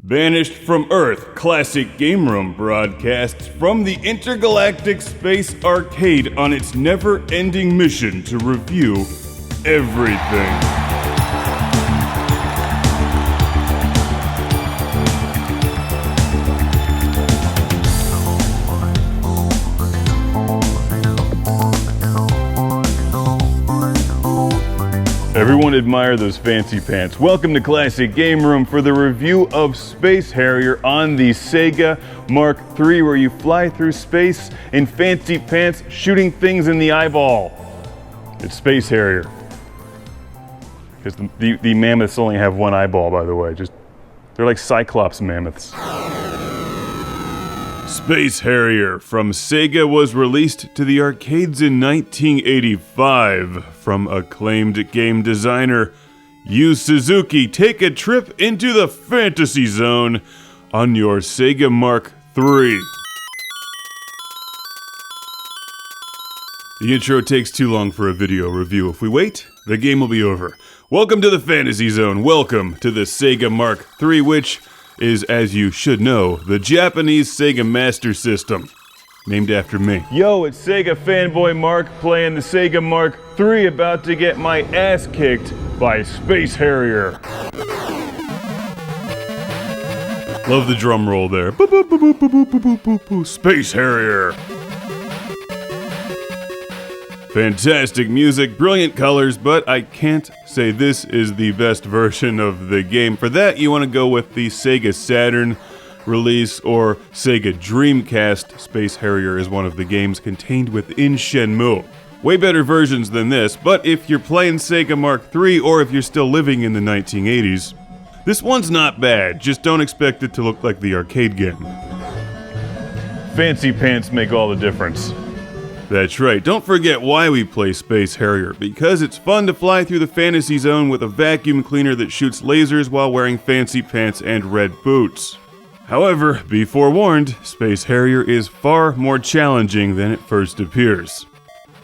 Banished from Earth, classic game room broadcasts from the intergalactic space arcade on its never-ending mission to review everything. Everyone admire those fancy pants. Welcome to Classic Game Room for the review of Space Harrier on the Sega Mark III, where you fly through space in fancy pants shooting things in the eyeball. It's Space Harrier. Because the mammoths only have one eyeball, by the way. They're like cyclops mammoths. Space Harrier from Sega was released to the arcades in 1985 from acclaimed game designer Yu Suzuki. Take a trip into the fantasy zone on your Sega Mark III. The intro takes too long for a video review. If we wait, the game will be over. Welcome to the fantasy zone. Welcome to the Sega Mark III, which is, as you should know, the Japanese Sega Master System, named after me. Yo, it's Sega fanboy Mark playing the Sega Mark III, about to get my ass kicked by Space Harrier. Love the drum roll there. Space Harrier. Fantastic music, brilliant colors, but I can't say this is the best version of the game. For that, you want to go with the Sega Saturn release or Sega Dreamcast. Space Harrier is one of the games contained within Shenmue. Way better versions than this, but if you're playing Sega Mark III or if you're still living in the 1980s, this one's not bad, just don't expect it to look like the arcade game. Fancy pants make all the difference. That's right, don't forget why we play Space Harrier, because it's fun to fly through the fantasy zone with a vacuum cleaner that shoots lasers while wearing fancy pants and red boots. However, be forewarned, Space Harrier is far more challenging than it first appears.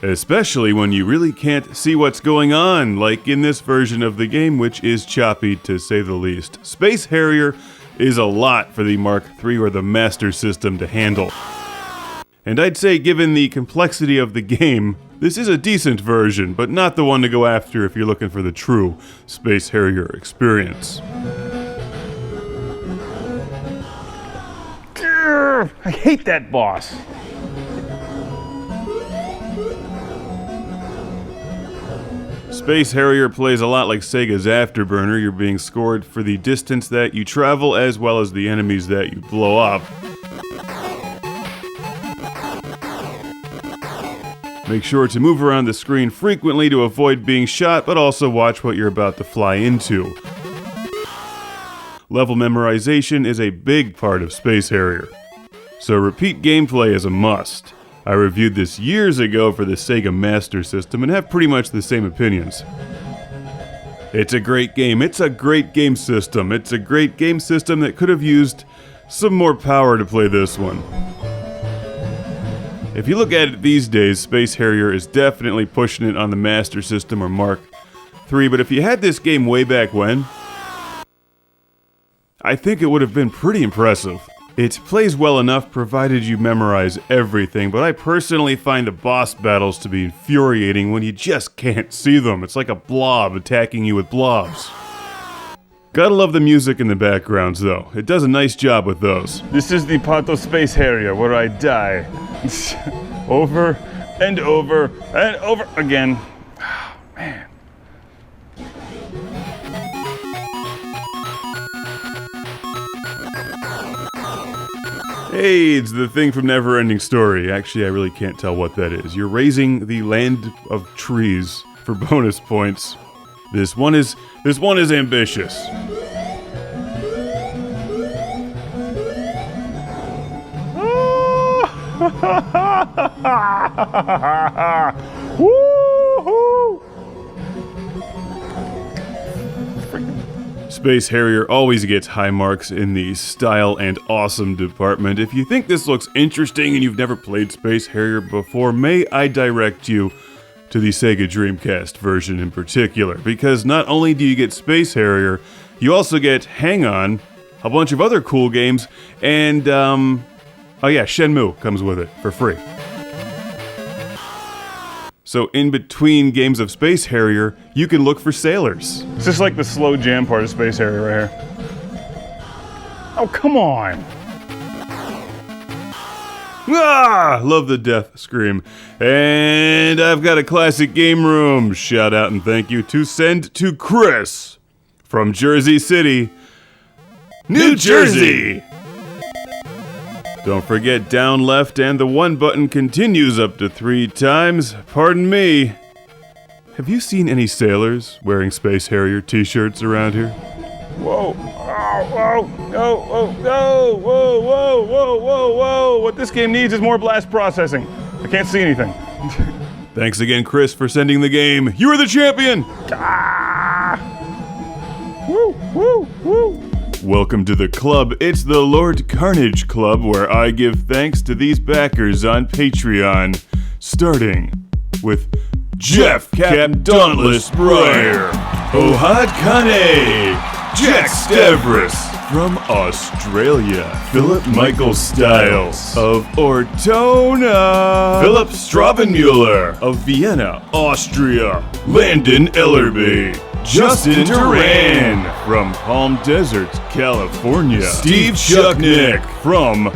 Especially when you really can't see what's going on, like in this version of the game, which is choppy to say the least. Space Harrier is a lot for the Mark III or the Master System to handle. And I'd say, given the complexity of the game, this is a decent version, but not the one to go after if you're looking for the true Space Harrier experience. Grr, I hate that boss. Space Harrier plays a lot like Sega's Afterburner. You're being scored for the distance that you travel as well as the enemies that you blow up. Make sure to move around the screen frequently to avoid being shot, but also watch what you're about to fly into. Level memorization is a big part of Space Harrier, so repeat gameplay is a must. I reviewed this years ago for the Sega Master System and have pretty much the same opinions. It's a great game. It's a great game system. It's a great game system that could have used some more power to play this one. If you look at it these days, Space Harrier is definitely pushing it on the Master System or Mark III, but if you had this game way back when, I think it would have been pretty impressive. It plays well enough provided you memorize everything, but I personally find the boss battles to be infuriating when you just can't see them. It's like a blob attacking you with blobs. Gotta love the music in the backgrounds, though. It does a nice job with those. This is the part of Space Harrier where I die. Over and over and over again. Oh, man. Hey, it's the thing from Neverending Story. Actually, I really can't tell what that is. You're raising the land of trees for bonus points. This one is ambitious. Woo-hoo! Space Harrier always gets high marks in the style and awesome department. If you think this looks interesting and you've never played Space Harrier before, may I direct you to the Sega Dreamcast version in particular, because not only do you get Space Harrier, you also get Hang On, a bunch of other cool games, and, oh yeah, Shenmue comes with it for free. So in between games of Space Harrier, you can look for sailors. It's just like the slow jam part of Space Harrier right here. Oh, come on! Ah! Love the death scream. And I've got a classic game room. Shout out and thank you to send to Chris from Jersey City, New Jersey. Don't forget down left and the 1 button continues up to 3 times. Pardon me. Have you seen any sailors wearing Space Harrier t-shirts around here? Whoa. Whoa, whoa, whoa, whoa, whoa, whoa, whoa, whoa, whoa. What this game needs is more blast processing. I can't see anything. Thanks again, Chris, for sending the game. You are the champion! Ah! Woo, woo, woo. Welcome to the club. It's the Lord Carnage Club, where I give thanks to these backers on Patreon. Starting with Jeff Cap Dauntless Breyer, Ohad Kane, Jack Stavros from Australia, Philip Michael Stiles of Ortona, Philip Straubenmuller of Vienna, Austria, Landon Ellerby, Justin Duran from Palm Desert, California, Steve Chucknick from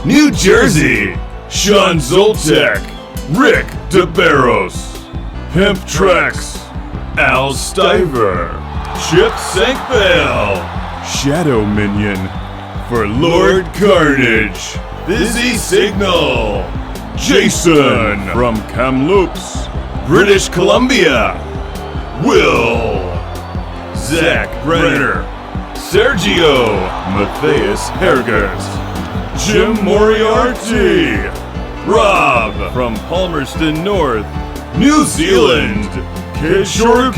New Jersey, Sean Zoltek, Rick DeBarros, Pimp Trex, Al Stiver, Chip Sankvale, Shadow Minion, for Lord Carnage, Busy Signal, Jason from Kamloops, British Columbia, Will, Zach Brenner, Sergio, Matthias Hergert, Jim Moriarty, Rob from Palmerston North, New Zealand, Kishore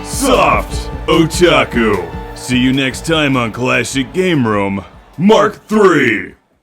Soft Otaku. See you next time on Classic Game Room Mark III.